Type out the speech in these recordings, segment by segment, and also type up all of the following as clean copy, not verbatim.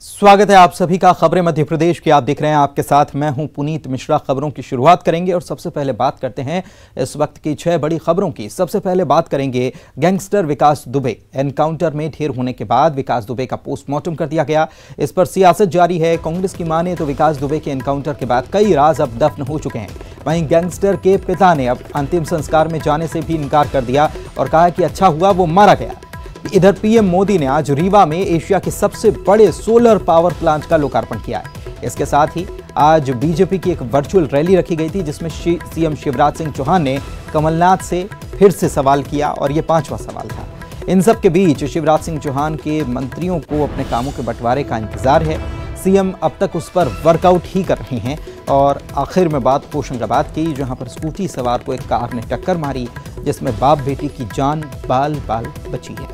स्वागत है आप सभी का खबरें मध्य प्रदेश की। आप देख रहे हैं, आपके साथ मैं हूं पुनीत मिश्रा। खबरों की शुरुआत करेंगे और सबसे पहले बात करते हैं इस वक्त की 6 बड़ी खबरों की। सबसे पहले बात करेंगे गैंगस्टर विकास दुबे। एनकाउंटर में ढेर होने के बाद विकास दुबे का पोस्टमार्टम कर दिया गया। इस पर सियासत जारी है। कांग्रेस की माने तो विकास दुबे के एनकाउंटर के बाद कई राज अब दफन हो चुके हैं। वहीं गैंगस्टर के पिता ने अब अंतिम संस्कार में जाने से भी इनकार कर दिया और कहा कि अच्छा हुआ वो मारा गया। इधर पीएम मोदी ने आज रीवा में एशिया के सबसे बड़े सोलर पावर प्लांट का लोकार्पण किया है। इसके साथ ही आज बीजेपी की एक वर्चुअल रैली रखी गई थी, जिसमें सीएम शिवराज सिंह चौहान ने कमलनाथ से फिर से सवाल किया और ये 5वां सवाल था। इन सब के बीच शिवराज सिंह चौहान के मंत्रियों को अपने कामों के बंटवारे का इंतजार है। सीएम अब तक उस पर वर्कआउट ही कर रहे हैं और आखिर में बात होशंगाबाद की, जहां पर स्कूटी सवार को एक कार ने टक्कर मारी, जिसमें बाप बेटी की जान बाल बाल बची है।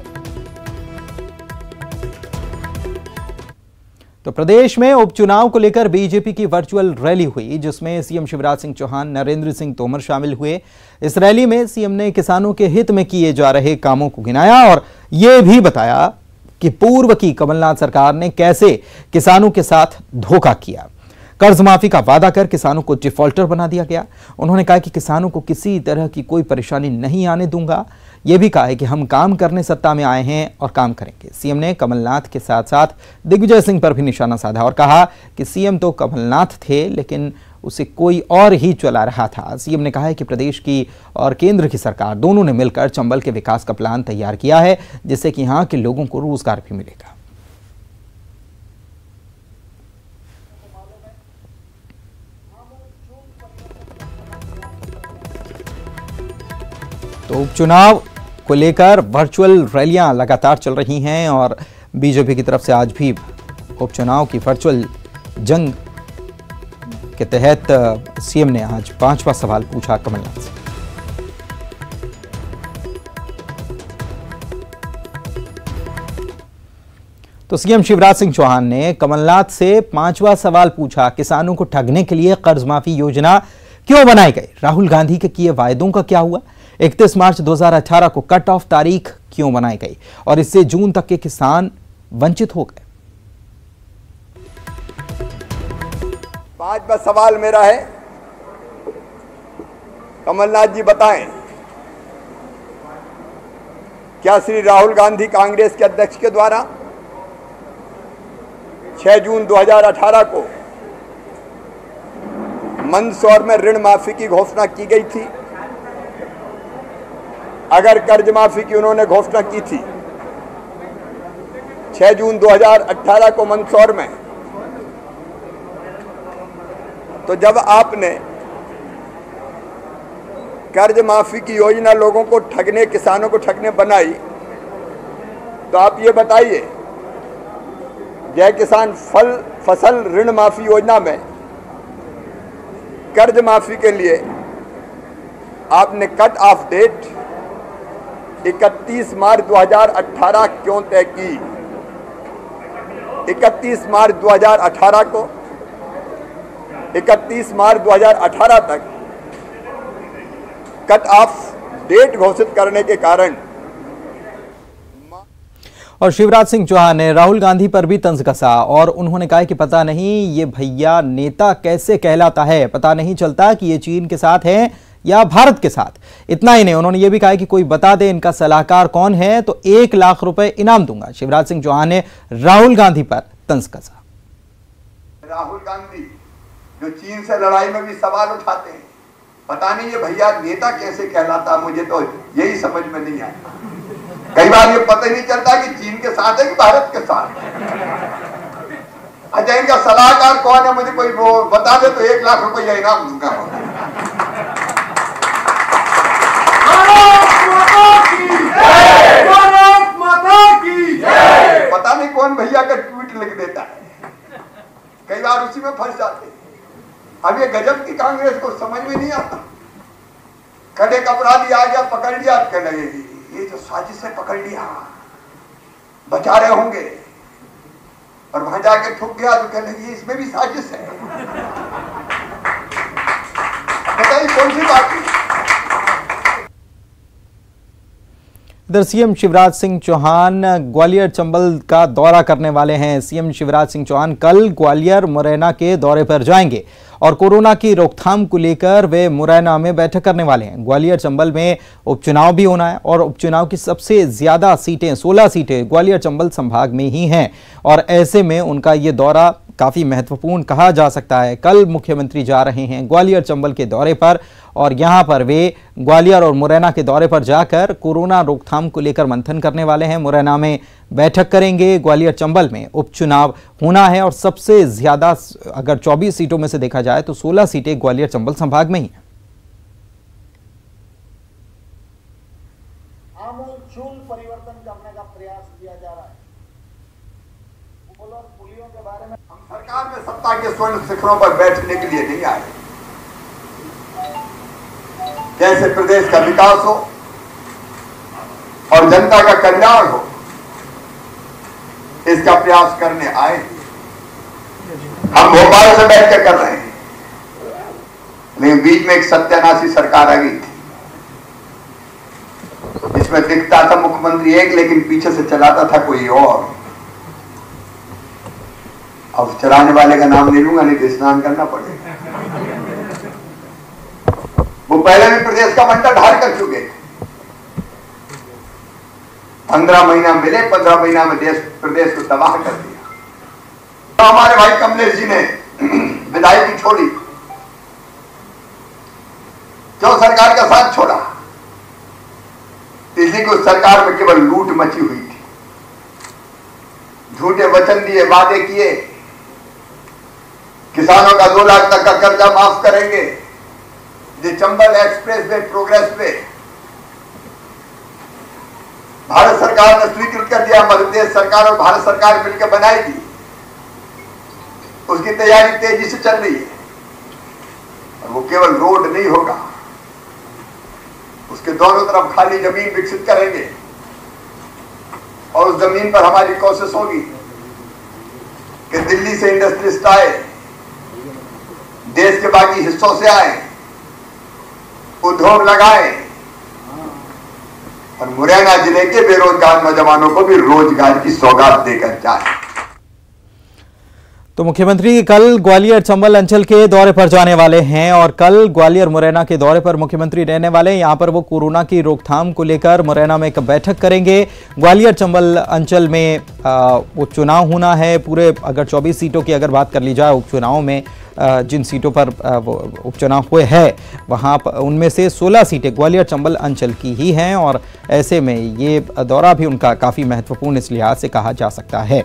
तो प्रदेश में उपचुनाव को लेकर बीजेपी की वर्चुअल रैली हुई, जिसमें सीएम शिवराज सिंह चौहान, नरेंद्र सिंह तोमर शामिल हुए। इस रैली में सीएम ने किसानों के हित में किए जा रहे कामों को गिनाया और यह भी बताया कि पूर्व की कमलनाथ सरकार ने कैसे किसानों के साथ धोखा किया। कर्ज माफी का वादा कर किसानों को डिफॉल्टर बना दिया गया। उन्होंने कहा कि किसानों को किसी तरह की कोई परेशानी नहीं आने दूंगा। यह भी कहा है कि हम काम करने सत्ता में आए हैं और काम करेंगे। सीएम ने कमलनाथ के साथ साथ दिग्विजय सिंह पर भी निशाना साधा और कहा कि सीएम तो कमलनाथ थे, लेकिन उसे कोई और ही चला रहा था। सीएम ने कहा है कि प्रदेश की और केंद्र की सरकार दोनों ने मिलकर चंबल के विकास का प्लान तैयार किया है, जिससे कि यहां के लोगों को रोजगार भी मिलेगा। तो उपचुनाव को लेकर वर्चुअल रैलियां लगातार चल रही हैं और बीजेपी की तरफ से आज भी उपचुनाव की वर्चुअल जंग के तहत सीएम ने आज 5वां सवाल पूछा कमलनाथ से। तो सीएम शिवराज सिंह चौहान ने कमलनाथ से 5वां सवाल पूछा, किसानों को ठगने के लिए कर्ज माफी योजना क्यों बनाई गई? राहुल गांधी के किए वायदों का क्या हुआ? 31 मार्च 2018 को कट ऑफ तारीख क्यों बनाई गई और इससे जून तक के किसान वंचित हो गए? 5वां सवाल मेरा है, कमलनाथ जी बताएं, क्या श्री राहुल गांधी कांग्रेस के अध्यक्ष के द्वारा 6 जून 2018 को मंदसौर में ऋण माफी की घोषणा की गई थी? अगर कर्ज माफी की उन्होंने घोषणा की थी 6 जून 2018 को मंदसौर में, तो जब आपने कर्ज माफी की योजना लोगों को ठगने, किसानों को ठगने बनाई, तो आप ये बताइए, जय किसान फसल ऋण माफी योजना में कर्ज माफी के लिए आपने कट ऑफ डेट 31 मार्च 2018 क्यों तय की? 31 मार्च 2018 को 31 मार्च 2018 तक कट ऑफ डेट घोषित करने के कारण। और शिवराज सिंह चौहान ने राहुल गांधी पर भी तंज कसा और उन्होंने कहा कि पता नहीं ये भैया नेता कैसे कहलाता है, पता नहीं चलता कि ये चीन के साथ है या भारत के साथ। इतना ही नहीं, उन्होंने ये भी कहा कि कोई बता दे इनका सलाहकार कौन है तो 1 लाख रुपए इनाम दूंगा। शिवराज सिंह चौहान ने राहुल गांधी पर तंज कसा। राहुल गांधी जो चीन से लड़ाई में भी सवाल उठाते हैं, पता नहीं ये भैया नेता कैसे कहलाता, मुझे तो यही समझ में नहीं आया। कई बार ये पता ही नहीं चलता कि चीन के साथ है कि भारत के साथ। अच्छा, इनका सलाहकार कौन है मुझे कोई वो बता दे तो 1 लाख रुपया इनाम दूंगा। पता नहीं कौन भैया का ट्वीट लिख देता है, कई बार उसी में फंस जाते हैं। अब ये गजब की कांग्रेस को समझ में नहीं आता। कल एक अपराधी आ गया, पकड़ लिया, कहने लगेगी ये जो साजिश है, पकड़ लिया, बचा रहे होंगे, और वहां जाके ठुक गया तो कहने लगी इसमें भी साजिश है। बताइए कौन सी बात है? इधर सीएम शिवराज सिंह चौहान ग्वालियर चंबल का दौरा करने वाले हैं। सीएम शिवराज सिंह चौहान कल ग्वालियर मुरैना के दौरे पर जाएंगे और कोरोना की रोकथाम को लेकर वे मुरैना में बैठक करने वाले हैं। ग्वालियर चंबल में उपचुनाव भी होना है और उपचुनाव की सबसे ज्यादा सीटें 16 सीटें ग्वालियर चंबल संभाग में ही हैं और ऐसे में उनका ये दौरा काफी महत्वपूर्ण कहा जा सकता है। कल मुख्यमंत्री जा रहे हैं ग्वालियर चंबल के दौरे पर और यहां पर वे ग्वालियर और मुरैना के दौरे पर जाकर कोरोना रोकथाम को लेकर मंथन करने वाले हैं। मुरैना में बैठक करेंगे। ग्वालियर चंबल में उपचुनाव होना है और सबसे ज्यादा अगर 24 सीटों में से देखा जाए तो 16 सीटें ग्वालियर चंबल संभाग में ही हैं। आमूल परिवर्तन करने का प्रयास किया जा रहा है। पुलियों के बारे में हम सरकार में सत्ता के स्वर्ण शिखरों पर बैठने के लिए नहीं आए। कैसे प्रदेश का विकास हो और जनता का कल्याण हो, इसका प्रयास करने आए। हम भोपाल से बैठकर कर रहे हैं, लेकिन बीच में एक सत्यानाशी सरकार आ गई थी, जिसमें दिखता था मुख्यमंत्री एक, लेकिन पीछे से चलाता था कोई और। अब चलाने वाले का नाम नहीं लूंगा, नहीं तो स्नान करना पड़ेगा। वो पहले भी प्रदेश का मंडल ढाल कर चुके थे। 15 महीना मिले, 15 महीना में प्रदेश को तबाह कर दिया। तो हमारे भाई कमलेश जी ने विधायकी छोड़ी, जो सरकार का साथ छोड़ा, इसी को सरकार में केवल लूट मची हुई थी। झूठे वचन दिए, वादे किए, किसानों का 2 लाख तक का कर्जा माफ करेंगे, जो Chambal express way progress way Bharat सरकार ने स्वीकृत कर दिया, मध्य प्रदेश सरकार और भारत सरकार मिलकर बनाएगी। उसकी तैयारी तेजी से चल रही है और वो केवल रोड नहीं होगा, उसके दोनों तरफ खाली जमीन विकसित करेंगे और उस जमीन पर हमारी कोशिश होगी कि दिल्ली से इंडस्ट्रियलिस्ट आए, देश के बाकी हिस्सों से आए, उद्योग लगाए और मुरैना जिले के बेरोजगार नौजवानों को भी रोजगार की सौगात देकर जाए। तो मुख्यमंत्री कल ग्वालियर चंबल अंचल के दौरे पर जाने वाले हैं और कल ग्वालियर मुरैना के दौरे पर मुख्यमंत्री रहने वाले हैं। यहां पर वो कोरोना की रोकथाम को लेकर मुरैना में एक बैठक करेंगे। ग्वालियर चंबल अंचल में उपचुनाव होना है। पूरे अगर 24 सीटों की अगर बात कर ली जाए, उपचुनाव में जिन सीटों पर उपचुनाव हुए हैं वहां उनमें से 16 सीटें ग्वालियर चंबल अंचल की ही हैं और ऐसे में ये दौरा भी उनका काफ़ी महत्वपूर्ण इस लिहाज से कहा जा सकता है।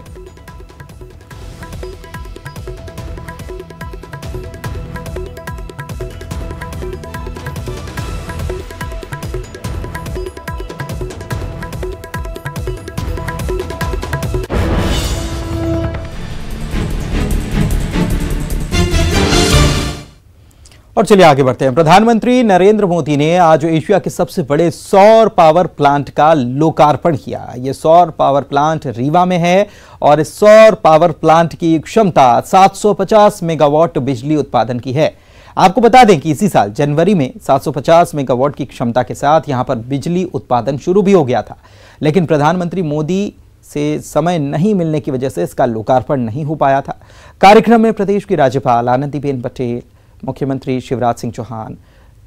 और चलिए आगे बढ़ते हैं। प्रधानमंत्री नरेंद्र मोदी ने आज एशिया के सबसे बड़े सौर पावर प्लांट का लोकार्पण किया। ये सौर पावर प्लांट रीवा में है और इस सौर पावर प्लांट की क्षमता 750 मेगावाट बिजली उत्पादन की है। आपको बता दें कि इसी साल जनवरी में 750 मेगावाट की क्षमता के साथ यहां पर बिजली उत्पादन शुरू भी हो गया था, लेकिन प्रधानमंत्री मोदी से समय नहीं मिलने की वजह से इसका लोकार्पण नहीं हो पाया था। कार्यक्रम में प्रदेश की राज्यपाल आनंदीबेन पटेल, मुख्यमंत्री शिवराज सिंह चौहान,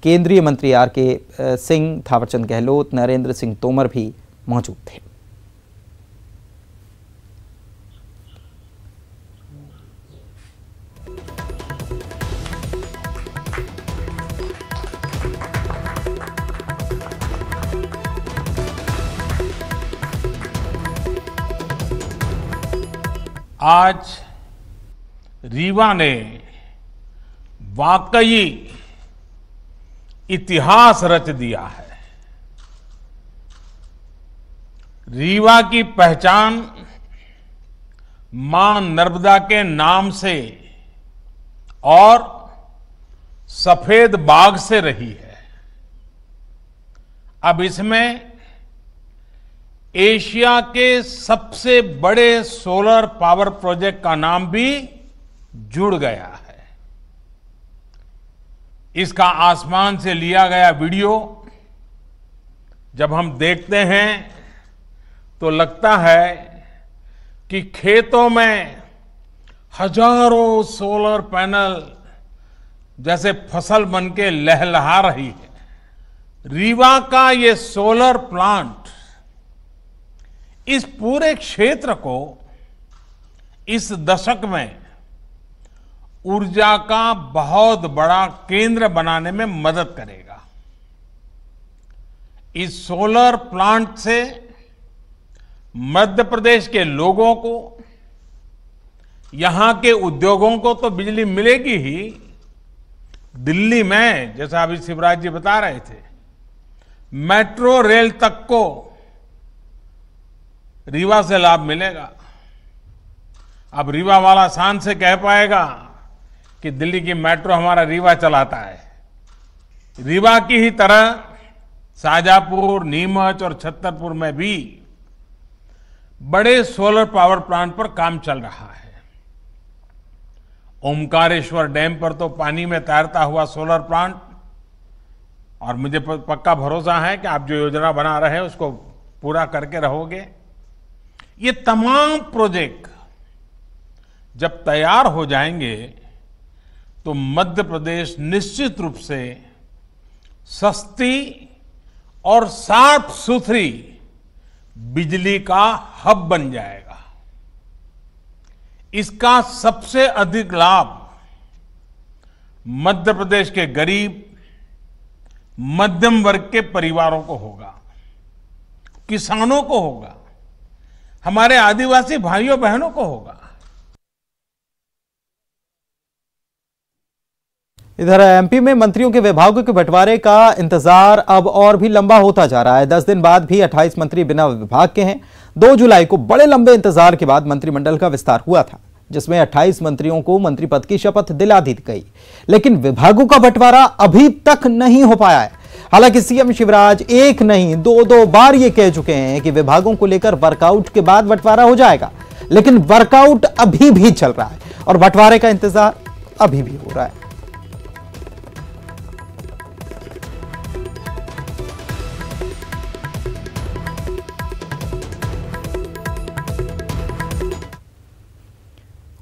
केंद्रीय मंत्री आर.के. सिंह, थावरचंद गहलोत, नरेंद्र सिंह तोमर भी मौजूद थे। आज रीवा ने वाकई इतिहास रच दिया है। रीवा की पहचान मां नर्मदा के नाम से और सफेद बाग से रही है। अब इसमें एशिया के सबसे बड़े सोलर पावर प्रोजेक्ट का नाम भी जुड़ गया है। इसका आसमान से लिया गया वीडियो जब हम देखते हैं तो लगता है कि खेतों में हजारों सोलर पैनल जैसे फसल बनके लहलहा रही है। रीवा का ये सोलर प्लांट इस पूरे क्षेत्र को इस दशक में ऊर्जा का बहुत बड़ा केंद्र बनाने में मदद करेगा। इस सोलर प्लांट से मध्य प्रदेश के लोगों को, यहां के उद्योगों को तो बिजली मिलेगी ही, दिल्ली में जैसा अभी शिवराज जी बता रहे थे, मेट्रो रेल तक को रीवा से लाभ मिलेगा। अब रीवा वाला शान से कह पाएगा कि दिल्ली की मेट्रो हमारा रीवा चलाता है। रीवा की ही तरह शाजापुर, नीमच और छतरपुर में भी बड़े सोलर पावर प्लांट पर काम चल रहा है। ओमकारेश्वर डैम पर तो पानी में तैरता हुआ सोलर प्लांट, और मुझे पक्का भरोसा है कि आप जो योजना बना रहे हैं उसको पूरा करके रहोगे। ये तमाम प्रोजेक्ट जब तैयार हो जाएंगे तो मध्य प्रदेश निश्चित रूप से सस्ती और साफ सुथरी बिजली का हब बन जाएगा। इसका सबसे अधिक लाभ मध्य प्रदेश के गरीब, मध्यम वर्ग के परिवारों को होगा, किसानों को होगा, हमारे आदिवासी भाइयों बहनों को होगा। इधर एमपी में मंत्रियों के विभागों के बंटवारे का इंतजार अब और भी लंबा होता जा रहा है। 10 दिन बाद भी 28 मंत्री बिना विभाग के हैं। 2 जुलाई को बड़े लंबे इंतजार के बाद मंत्रिमंडल का विस्तार हुआ था, जिसमें 28 मंत्रियों को मंत्री पद की शपथ दिला दी गई, लेकिन विभागों का बंटवारा अभी तक नहीं हो पाया है। हालांकि सीएम शिवराज एक नहीं 2 बार ये कह चुके हैं कि विभागों को लेकर वर्कआउट के बाद बंटवारा हो जाएगा, लेकिन वर्कआउट अभी भी चल रहा है और बंटवारे का इंतजार अभी भी हो रहा है।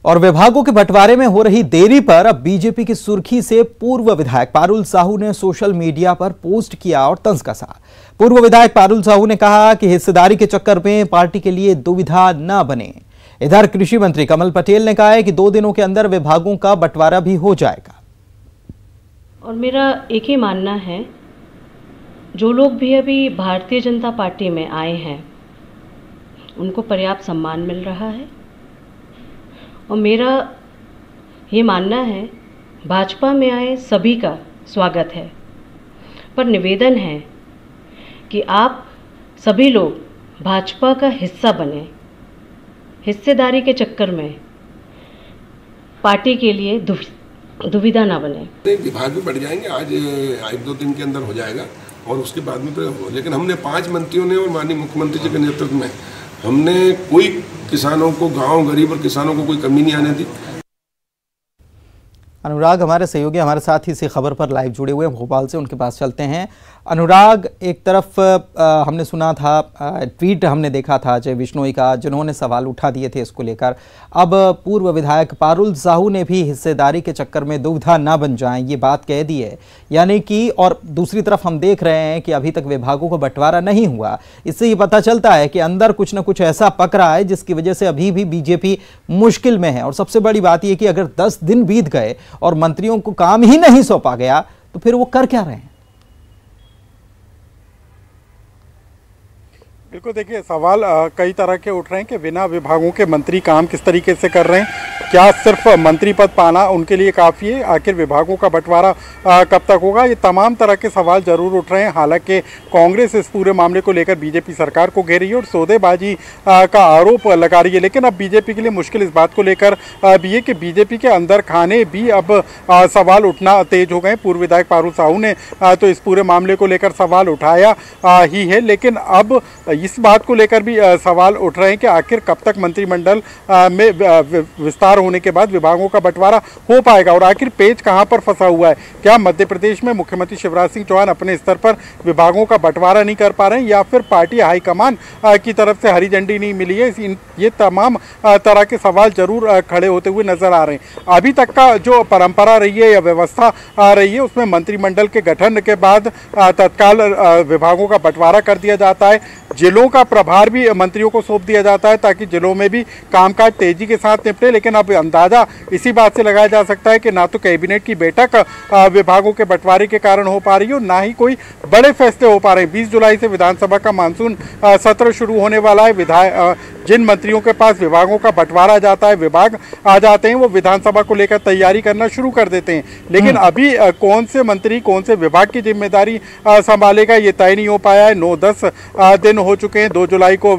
और विभागों के बंटवारे में हो रही देरी पर अब बीजेपी की सुर्खी से पूर्व विधायक पारुल साहू ने सोशल मीडिया पर पोस्ट किया और तंज कसा। पूर्व विधायक पारुल साहू ने कहा कि हिस्सेदारी के चक्कर में पार्टी के लिए दुविधा न बने। इधर कृषि मंत्री कमल पटेल ने कहा है कि 2 दिनों के अंदर विभागों का बंटवारा भी हो जाएगा। और मेरा एक ही मानना है, जो लोग भी अभी भारतीय जनता पार्टी में आए हैं उनको पर्याप्त सम्मान मिल रहा है, और मेरा ये मानना है भाजपा में आए सभी का स्वागत है। पर निवेदन है कि आप सभी लोग भाजपा का हिस्सा बने, हिस्सेदारी के चक्कर में पार्टी के लिए दुविधा ना बने। विभाग भी बढ़ जाएंगे, आज 1-2 दिन के अंदर हो जाएगा और उसके बाद में तो, लेकिन हमने 5 मंत्रियों ने और माननीय मुख्यमंत्री जी के नेतृत्व में हमने कोई किसानों को, गांव गरीब और किसानों को कोई कमी नहीं आने दी। अनुराग हमारे सहयोगी हमारे साथ ही इसी खबर पर लाइव जुड़े हुए हैं भोपाल से, उनके पास चलते हैं। अनुराग, एक तरफ हमने सुना था, ट्वीट हमने देखा था अजय बिश्नोई का, जिन्होंने सवाल उठा दिए थे इसको लेकर। अब पूर्व विधायक पारुल साहू ने भी हिस्सेदारी के चक्कर में दुविधा ना बन जाएं ये बात कह दी है, यानी कि, और दूसरी तरफ हम देख रहे हैं कि अभी तक विभागों का बंटवारा नहीं हुआ। इससे ये पता चलता है कि अंदर कुछ ना कुछ ऐसा पक रहा है जिसकी वजह से अभी भी बीजेपी मुश्किल में है। और सबसे बड़ी बात यह कि अगर 10 दिन बीत गए और मंत्रियों को काम ही नहीं सौंपा गया तो फिर वो कर क्या रहे हैं? बिल्कुल, देखिए सवाल कई तरह के उठ रहे हैं कि बिना विभागों के मंत्री काम किस तरीके से कर रहे हैं। क्या सिर्फ मंत्री पद पाना उनके लिए काफ़ी है? आखिर विभागों का बंटवारा कब तक होगा? ये तमाम तरह के सवाल जरूर उठ रहे हैं। हालांकि कांग्रेस इस पूरे मामले को लेकर बीजेपी सरकार को घेर रही है और सौदेबाजी का आरोप लगा रही है। लेकिन अब बीजेपी के लिए मुश्किल इस बात को लेकर भी है कि बीजेपी के अंदर खाने भी अब सवाल उठना तेज हो गए। पूर्व विधायक पारुल साहू ने तो इस पूरे मामले को लेकर सवाल उठाया ही है, लेकिन अब इस बात को लेकर भी सवाल उठ रहे हैं कि आखिर कब तक मंत्रिमंडल में विस्तार होने के बाद विभागों का बंटवारा हो पाएगा और आखिर पेच कहां पर फंसा हुआ है। क्या मध्य प्रदेश में मुख्यमंत्री शिवराज सिंह चौहान अपने स्तर पर विभागों का बंटवारा नहीं कर पा रहे हैं या फिर पार्टी हाईकमान की तरफ से हरी झंडी नहीं मिली है? ये तमाम तरह के सवाल जरूर खड़े होते हुए नजर आ रहे हैं। अभी तक का जो परंपरा रही है या व्यवस्था आ रही है उसमें मंत्रिमंडल के गठन के बाद तत्काल विभागों का बंटवारा कर दिया जाता है। जिलों का प्रभार भी मंत्रियों को सौंप दिया जाता है ताकि जिलों में भी कामकाज तेजी के साथ निपटे। लेकिन अब अंदाजा इसी बात से लगाया जा सकता है कि ना तो कैबिनेट की बैठक विभागों के बंटवारे के कारण हो पा रही है और ना ही कोई बड़े फैसले हो पा रहे हैं। 20 जुलाई से विधानसभा का मानसून सत्र शुरू होने वाला है। जिन मंत्रियों के पास विभागों का बंटवारा जाता है, विभाग आ जाते हैं, वो विधानसभा को लेकर तैयारी करना शुरू कर देते हैं। लेकिन अभी कौन से मंत्री कौन से विभाग की जिम्मेदारी संभालेगा ये तय नहीं हो पाया है। 9-10 दिन हो चुके हैं। 2 जुलाई को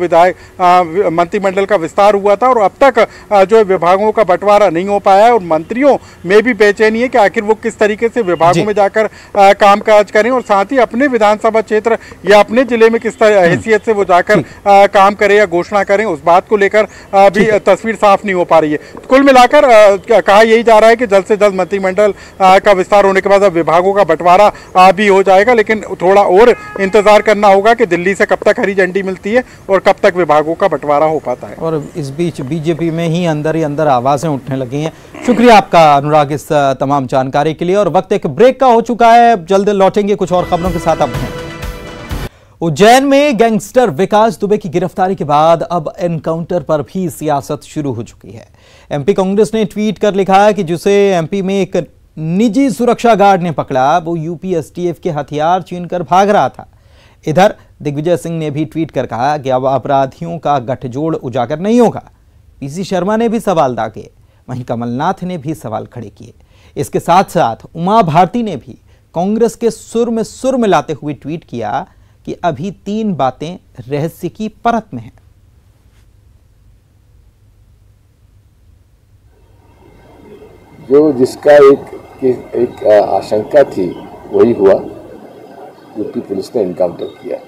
मंत्रिमंडल का विस्तार हुआ था और अब तक जो विभागों का बंटवारा नहीं हो पाया है और मंत्रियों में भी बेचैनी है कि आखिर वो किस तरीके से विभागों में जाकर कामकाज करें और साथ ही अपने विधानसभा क्षेत्र या अपने जिले में किस हैसियत से वो जाकर काम करें या घोषणा करें, उस बात को लेकर भी तस्वीर साफ नहीं हो पा रही है। कुल मिलाकर कहा यही जा रहा है कि जल्द से जल्द मंत्रिमंडल का विस्तार होने के बाद अब विभागों का बंटवारा भी हो जाएगा। लेकिन थोड़ा और इंतजार करना होगा कि दिल्ली से कब तक हरी झंडी मिलती है और कब तक विभागों का बंटवारा हो पाता है। और इस बीच बीजेपी में ही अंदर आवाजें उठने लगी हैं। शुक्रिया आपका अनुराग इस तमाम जानकारी के लिए। और वक्त एक ब्रेक का हो चुका है, जल्द लौटेंगे कुछ और खबरों के साथ। अब उज्जैन में गैंगस्टर विकास दुबे की गिरफ्तारी के बाद अब एनकाउंटर पर भी सियासत शुरू हो चुकी है। एमपी कांग्रेस ने ट्वीट कर लिखा है कि जिसे एमपी में एक निजी सुरक्षा गार्ड ने पकड़ा वो यूपी एसटीएफ के हथियार छीनकर भाग रहा था। इधर दिग्विजय सिंह ने भी ट्वीट कर कहा कि अब अपराधियों का गठजोड़ उजागर नहीं होगा। पीसी शर्मा ने भी सवाल दागे, वहीं कमलनाथ ने भी सवाल खड़े किए। इसके साथ साथ उमा भारती ने भी कांग्रेस के सुर में सुर मिलाते हुए ट्वीट किया कि अभी 3 बातें रहस्य की परत में हैं। जो जिसका एक आशंका थी वही हुआ। यूपी पुलिस ने इनकाउंटर किया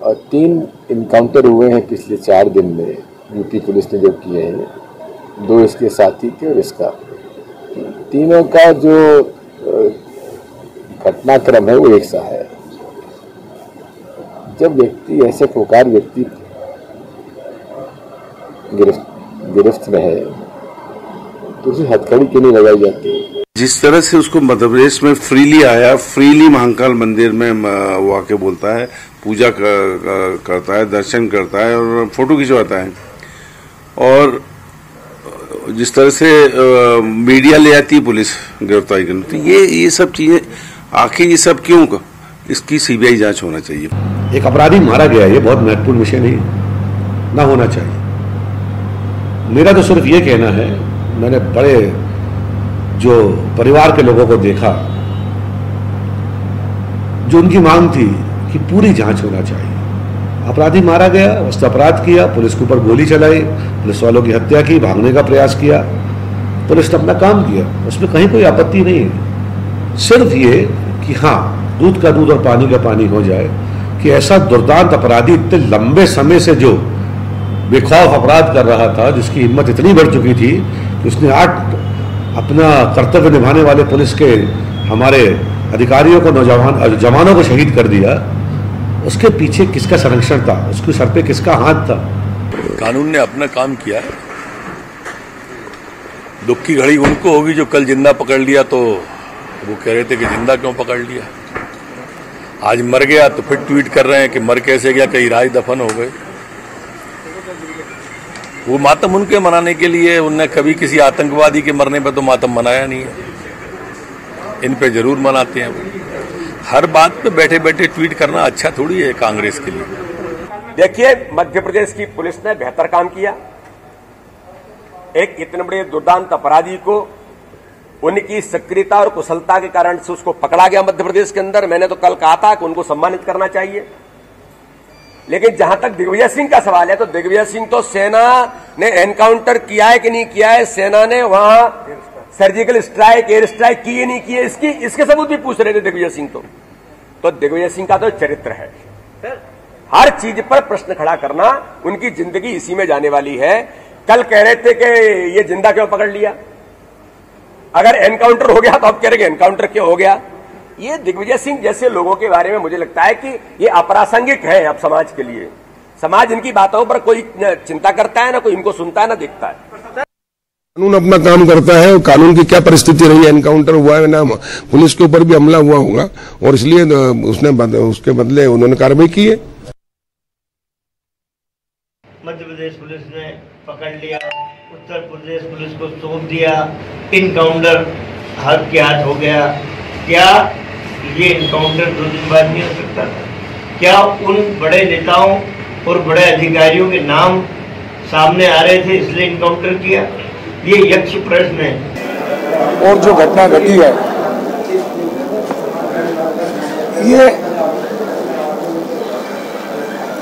और 3 इनकाउंटर हुए हैं पिछले 4 दिन में यूपी पुलिस ने जो किए हैं। 2 इसके साथी के और इसका, तीनों का जो घटनाक्रम है वो एक सा है। जब व्यक्ति ऐसे खुकार व्यक्ति गिरफ्त में है तो उसे हथकड़ी क्यों नहीं लगाई जाती? जिस तरह से उसको मध्य प्रदेश में फ्रीली आया, फ्रीली महाकाल मंदिर में वो आके बोलता है, पूजा करता है, दर्शन करता है और फोटो खिंचवाता है, और जिस तरह से मीडिया ले आती है पुलिस गिरफ्तारी करने, तो ये सब चीजें आखिर ये सब क्यों? इसकी सीबीआई जांच होना चाहिए। एक अपराधी मारा गया, ये बहुत महत्वपूर्ण विषय नहीं ना होना चाहिए। मेरा तो सिर्फ ये कहना है, मैंने बड़े जो परिवार के लोगों को देखा जो उनकी मांग थी कि पूरी जांच होना चाहिए। अपराधी मारा गया, उसने अपराध किया, पुलिस के ऊपर गोली चलाई, पुलिस वालों की हत्या की, भागने का प्रयास किया, पुलिस ने अपना काम किया, उसमें कहीं कोई आपत्ति नहीं है। सिर्फ ये कि हाँ, दूध का दूध और पानी का पानी हो जाए कि ऐसा दुर्दांत अपराधी इतने लंबे समय से जो बेखौफ अपराध कर रहा था, जिसकी हिम्मत इतनी बढ़ चुकी थी कि उसने 8 अपना कर्तव्य निभाने वाले पुलिस के हमारे अधिकारियों को, जवानों को शहीद कर दिया, उसके पीछे किसका संरक्षण था, उसके सर पे किसका हाथ था? कानून ने अपना काम किया। दुख की घड़ी उनको होगी जो कल जिंदा पकड़ लिया तो वो कह रहे थे कि जिंदा क्यों पकड़ लिया, आज मर गया तो फिर ट्वीट कर रहे हैं कि मर कैसे गया, कहीं राज दफन हो गए। वो मातम उनके मनाने के लिए, उनने कभी किसी आतंकवादी के मरने पर तो मातम मनाया नहीं है, इन पे जरूर मनाते हैं। हर बात पे बैठे बैठे ट्वीट करना अच्छा थोड़ी है कांग्रेस के लिए। देखिए, मध्य प्रदेश की पुलिस ने बेहतर काम किया। एक इतने बड़े दुर्दांत अपराधी को उनकी सक्रियता और कुशलता के कारण से उसको पकड़ा गया मध्य प्रदेश के अंदर। मैंने तो कल कहा था कि उनको सम्मानित करना चाहिए। लेकिन जहां तक दिग्विजय सिंह का सवाल है, तो दिग्विजय सिंह तो सेना ने एनकाउंटर किया है कि नहीं किया है, सेना ने वहां सर्जिकल स्ट्राइक, एयर स्ट्राइक की नहीं की है, इसके सबूत भी पूछ रहे थे दिग्विजय सिंह। तो दिग्विजय सिंह का तो चरित्र है, हर चीज पर प्रश्न खड़ा करना, उनकी जिंदगी इसी में जाने वाली है। कल कह रहे थे कि ये जिंदा क्यों पकड़ लिया, अगर एनकाउंटर हो गया तो अब कह रहे कि एनकाउंटर क्यों हो गया। ये दिग्विजय सिंह जैसे लोगों के बारे में मुझे लगता है कि ये अप्रासंगिक है अब समाज के लिए। समाज इनकी बातों पर कोई चिंता करता है, ना कोई इनको सुनता है, ना देखता है। कानून अपना काम करता है और कानून की क्या परिस्थिति रही है, एनकाउंटर हुआ है ना, पुलिस के ऊपर भी हमला हुआ होगा और इसलिए उसके बदले उन्होंने कार्रवाई की है। मध्य प्रदेश पुलिस ने पकड़ लिया, उत्तर प्रदेश पुलिस को सौंप दिया, इनकाउंटर हाथ के हाथ हो गया। क्या ये इनकाउंटर 2 दिन बाद नहीं हो सकता था? क्या उन बड़े नेताओं और बड़े अधिकारियों के नाम सामने आ रहे थे इसलिए इनकाउंटर किया? ये यक्ष प्रश्न है। और जो घटना घटी है ये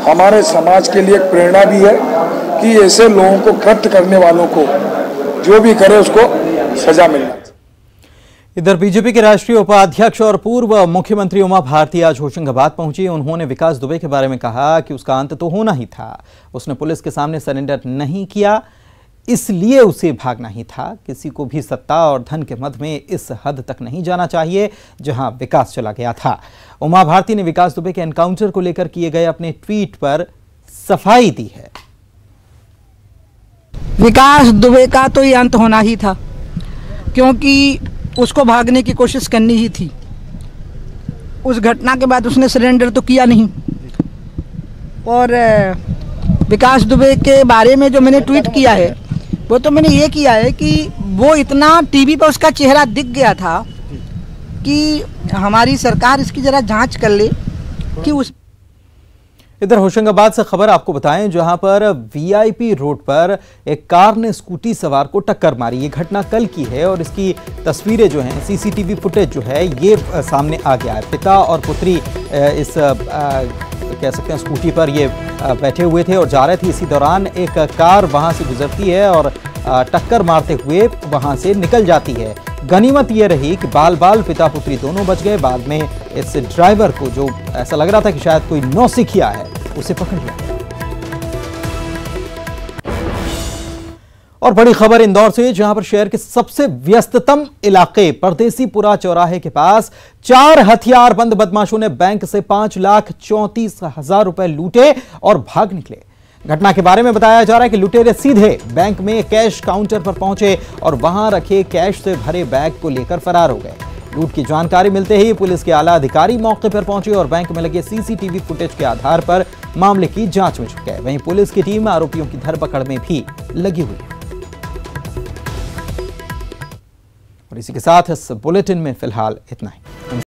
हमारे समाज के लिए एक प्रेरणा भी है कि ऐसे लोगों को कृत्य करने वालों को जो भी करे उसको सजा मिलना। इधर बीजेपी के राष्ट्रीय उपाध्यक्ष और पूर्व मुख्यमंत्री उमा भारती आज होशंगाबाद पहुंची। उन्होंने विकास दुबे के बारे में कहा कि उसका अंत तो होना ही था, उसने पुलिस के सामने सरेंडर नहीं किया, इसलिए उसे भागना ही था। किसी को भी सत्ता और धन के मद में इस हद तक नहीं जाना चाहिए जहां विकास चला गया था। उमा भारती ने विकास दुबे के एनकाउंटर को लेकर किए गए अपने ट्वीट पर सफाई दी है। विकास दुबे का तो ये अंत होना ही था, क्योंकि उसको भागने की कोशिश करनी ही थी। उस घटना के बाद उसने सरेंडर तो किया नहीं। और विकास दुबे के बारे में जो मैंने ट्वीट किया है वो तो मैंने ये किया है कि वो इतना टीवी पर उसका चेहरा दिख गया था कि हमारी सरकार इसकी जरा जांच कर ले कि उस। इधर होशंगाबाद से खबर आपको बताएं, जहां पर वीआईपी रोड पर एक कार ने स्कूटी सवार को टक्कर मारी। ये घटना कल की है और इसकी तस्वीरें जो हैं, सीसीटीवी फुटेज जो है ये सामने आ गया है। पिता और पुत्री इस कह सकते हैं स्कूटी पर ये बैठे हुए थे और जा रहे थे। इसी दौरान एक कार वहां से गुजरती है और टक्कर मारते हुए वहां से निकल जाती है। गनीमत ये रही कि बाल बाल पिता पुत्री दोनों बच गए। बाद में इस ड्राइवर को, जो ऐसा लग रहा था कि शायद कोई नौसिखिया है, उसे पकड़ लिया। और बड़ी खबर इंदौर से, जहां पर शहर के सबसे व्यस्ततम इलाके परदेसीपुरा चौराहे के पास 4 हथियारबंद बदमाशों ने बैंक से 5,34,000 रुपए लूटे और भाग निकले। घटना के बारे में बताया जा रहा है कि लुटेरे सीधे बैंक में कैश काउंटर पर पहुंचे और वहां रखे कैश से भरे बैग को लेकर फरार हो गए। लूट की जानकारी मिलते ही पुलिस के आला अधिकारी मौके पर पहुंचे और बैंक में लगे सीसीटीवी फुटेज के आधार पर मामले की जांच में जुट गए। वहीं पुलिस की टीम आरोपियों की धरपकड़ में भी लगी हुई है। और इसी के साथ इस बुलेटिन में फिलहाल इतना ही।